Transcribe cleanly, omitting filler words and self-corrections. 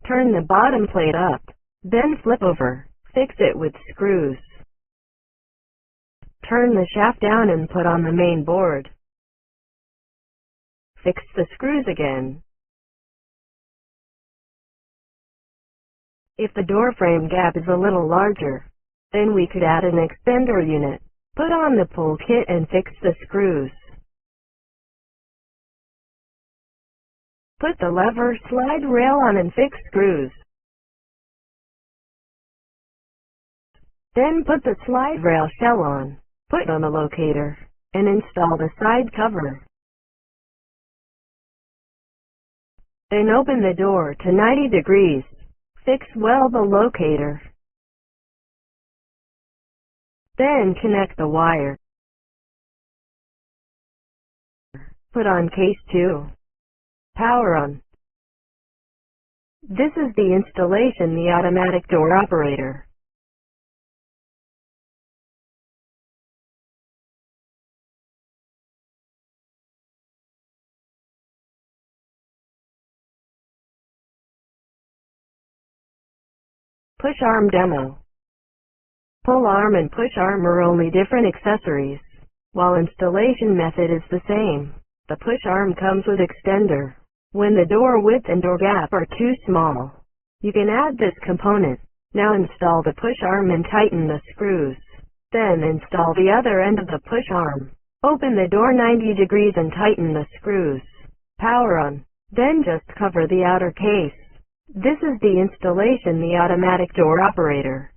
Turn the bottom plate up, then flip over. Fix it with screws. Turn the shaft down and put on the main board. Fix the screws again. If the door frame gap is a little larger, then we could add an extender unit. Put on the pull kit and fix the screws. Put the lever slide rail on and fix screws. Then put the slide rail shell on. Put on the locator and install the side cover. Then open the door to 90 degrees. Fix well the locator. Then connect the wire. Put on case 2. Power on. This is the installation, the automatic door operator. Push arm demo. Pull arm and push arm are only different accessories, while installation method is the same. The push arm comes with extender. When the door width and door gap are too small, you can add this component. Now install the push arm and tighten the screws. Then install the other end of the push arm. Open the door 90 degrees and tighten the screws. Power on. Then just cover the outer case. This is the installation, the automatic door operator.